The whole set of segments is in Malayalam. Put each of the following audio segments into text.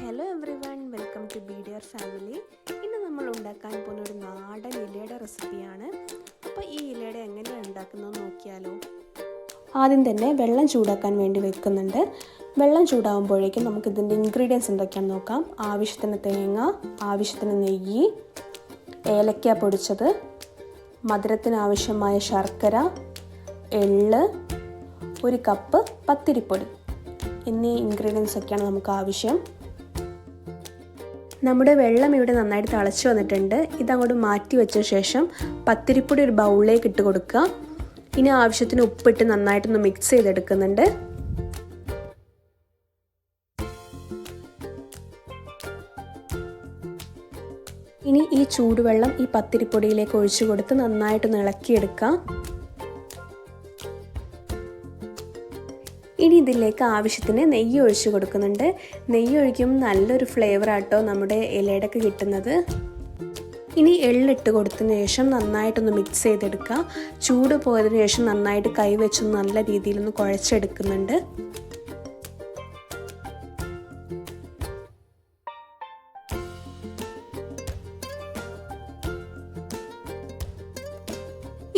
Hello everyone, welcome to BDR family. ഇന്ന് നമ്മൾ ഉണ്ടാക്കാൻ പോകുന്ന ഒരു നാടൻ ഇലയുടെ റെസിപ്പിയാണ്. അപ്പോൾ ഈ ഇലയുടെ എങ്ങനെയാണ് ഉണ്ടാക്കുന്നത് നോക്കിയാലോ. ആദ്യം തന്നെ വെള്ളം ചൂടാക്കാൻ വേണ്ടി വെക്കുന്നുണ്ട്. വെള്ളം ചൂടാകുമ്പോഴേക്കും നമുക്ക് ഇതിൻ്റെ ഇൻഗ്രീഡിയൻസ് എന്തൊക്കെയാണെന്ന് നോക്കാം. ആവശ്യത്തിന് തേങ്ങ, ആവശ്യത്തിന് നെയ്യ്, ഏലക്ക പൊടിച്ചത്, മധുരത്തിന് ആവശ്യമായ ശർക്കര, എള്ള്, ഒരു കപ്പ് പത്തിരിപ്പൊടി എന്നീ ഇൻഗ്രീഡിയൻസ് ഒക്കെയാണ് നമുക്ക് ആവശ്യം. നമ്മുടെ വെള്ളം ഇവിടെ നന്നായിട്ട് തിളച്ച് വന്നിട്ടുണ്ട്. ഇതങ്ങോട്ട് മാറ്റി വെച്ച ശേഷം പത്തിരിപ്പൊടി ഒരു ബൗളിലേക്ക് ഇട്ട് കൊടുക്കുക. ഇനി ആവശ്യത്തിന് ഉപ്പിട്ട് നന്നായിട്ടൊന്ന് മിക്സ് ചെയ്തെടുക്കുന്നുണ്ട്. ഇനി ഈ ചൂടുവെള്ളം ഈ പത്തിരിപ്പൊടിയിലേക്ക് ഒഴിച്ചു കൊടുത്ത് നന്നായിട്ടൊന്ന് ഇളക്കിയെടുക്കാം. ഇനി ഇതിലേക്ക് ആവശ്യത്തിന് നെയ്യ് ഒഴിച്ച് കൊടുക്കുന്നുണ്ട്. നെയ്യ് ഒഴിക്കുമ്പോൾ നല്ലൊരു ഫ്ലേവർ ആട്ടോ നമ്മുടെ ഇലയുടെയൊക്കെ കിട്ടുന്നത്. ഇനി എള്ളിട്ട് കൊടുത്തതിന് ശേഷം നന്നായിട്ടൊന്ന് മിക്സ് ചെയ്തെടുക്കുക. ചൂട് പോയതിനു ശേഷം നന്നായിട്ട് കൈ വെച്ചൊന്ന് നല്ല രീതിയിലൊന്ന് കുഴച്ചെടുക്കുന്നുണ്ട്.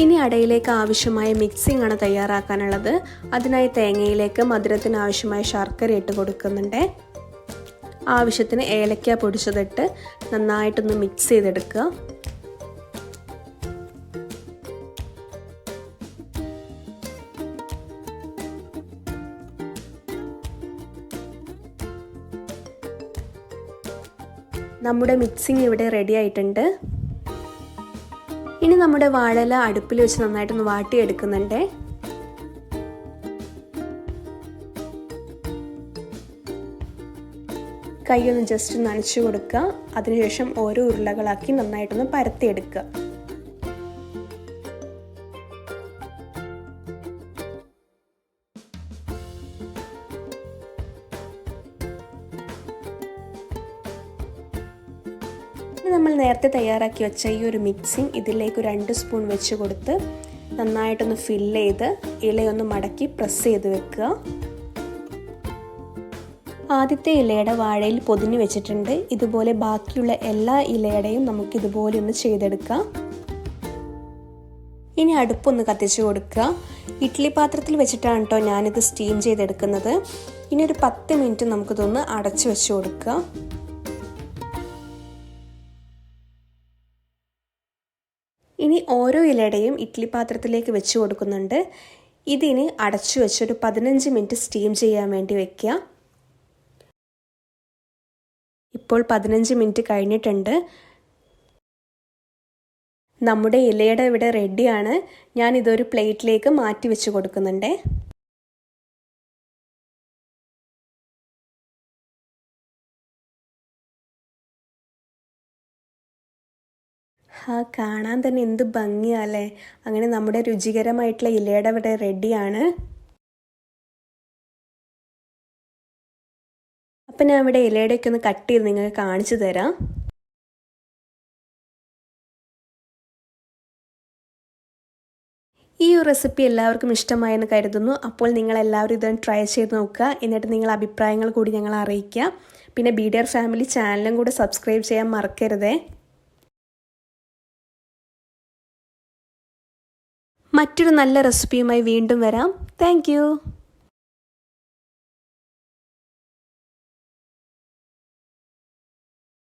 ഇനി അടയിലേക്ക് ആവശ്യമായ മിക്സിംഗ് ആണ് തയ്യാറാക്കാനുള്ളത്. അതിനായി തേങ്ങയിലേക്ക് മധുരത്തിന് ആവശ്യമായ ശർക്കര ഇട്ട് കൊടുക്കുന്നുണ്ട്. ആവശ്യത്തിന് ഏലക്ക പൊടിച്ചതിട്ട് നന്നായിട്ടൊന്ന് മിക്സ് ചെയ്തെടുക്കുക. നമ്മുടെ മിക്സിംഗ് ഇവിടെ റെഡി ആയിട്ടുണ്ട്. ഇനി നമ്മുടെ വാഴയില അടുപ്പിൽ വെച്ച് നന്നായിട്ടൊന്ന് വാട്ടിയെടുക്കുന്നുണ്ട്. കൈയൊന്ന് ജസ്റ്റ് നനച്ചു കൊടുക്കുക. അതിനുശേഷം ഓരോ ഉരുളകളാക്കി നന്നായിട്ടൊന്ന് പരത്തിയെടുക്കുക. നമ്മൾ നേരത്തെ തയ്യാറാക്കി വെച്ച ഈ ഒരു മിക്സിങ് ഇതിലേക്ക് 2 സ്പൂൺ വെച്ച് കൊടുത്ത് നന്നായിട്ടൊന്ന് ഫില്ല് ചെയ്ത് ഇലയൊന്ന് മടക്കി പ്രസ് ചെയ്ത് വെക്കുക. ആദ്യത്തെ ഇലയുടെ വാഴയിൽ പൊതിഞ്ഞ് വെച്ചിട്ടുണ്ട്. ഇതുപോലെ ബാക്കിയുള്ള എല്ലാ ഇലയുടെയും നമുക്ക് ഇതുപോലെ ഒന്ന് ചെയ്തെടുക്കാം. ഇനി അടുപ്പൊന്ന് കത്തിച്ച് കൊടുക്കുക. ഇഡ്ഡലി പാത്രത്തിൽ വെച്ചിട്ടാണ് കേട്ടോ ഞാനിത് സ്റ്റീം ചെയ്തെടുക്കുന്നത്. ഇനി ഒരു 10 മിനിറ്റ് നമുക്കിതൊന്ന് അടച്ചു വെച്ച് കൊടുക്കുക. ഇനി ഓരോ ഇലയുടെയും ഇഡ്ഡലി പാത്രത്തിലേക്ക് വെച്ച് കൊടുക്കുന്നുണ്ട്. ഇതിന് അടച്ചു വെച്ചൊരു 15 മിനിറ്റ് സ്റ്റീം ചെയ്യാൻ വേണ്ടി വെക്കുക. ഇപ്പോൾ 15 മിനിറ്റ് കഴിഞ്ഞിട്ടുണ്ട്. നമ്മുടെ ഇലയുടെ ഇവിടെ റെഡിയാണ്. ഞാൻ ഇതൊരു പ്ലേറ്റിലേക്ക് മാറ്റി വെച്ച് കൊടുക്കുന്നുണ്ട്. കാണാൻ തന്നെ എന്ത് ഭംഗിയല്ലേ. അങ്ങനെ നമ്മുടെ രുചികരമായിട്ടുള്ള ഇലയുടെ ഇവിടെ റെഡിയാണ്. അപ്പം ഞാൻ ഇവിടെ ഇലയുടെയൊക്കെ ഒന്ന് കട്ട് ചെയ്ത് നിങ്ങൾക്ക് കാണിച്ചു തരാം. ഈ ഒരു റെസിപ്പി എല്ലാവർക്കും ഇഷ്ടമായെന്ന് കരുതുന്നു. അപ്പോൾ നിങ്ങളെല്ലാവരും ഇതൊന്ന് ട്രൈ ചെയ്ത് നോക്കുക. എന്നിട്ട് നിങ്ങളുടെ അഭിപ്രായങ്ങൾ കൂടി ഞങ്ങളെ അറിയിക്കുക. പിന്നെ BDR ഫാമിലി ചാനലും കൂടെ സബ്സ്ക്രൈബ് ചെയ്യാൻ മറക്കരുതേ. മറ്റൊരു നല്ല റെസിപ്പിയുമായി വീണ്ടും വരാം. Thank you.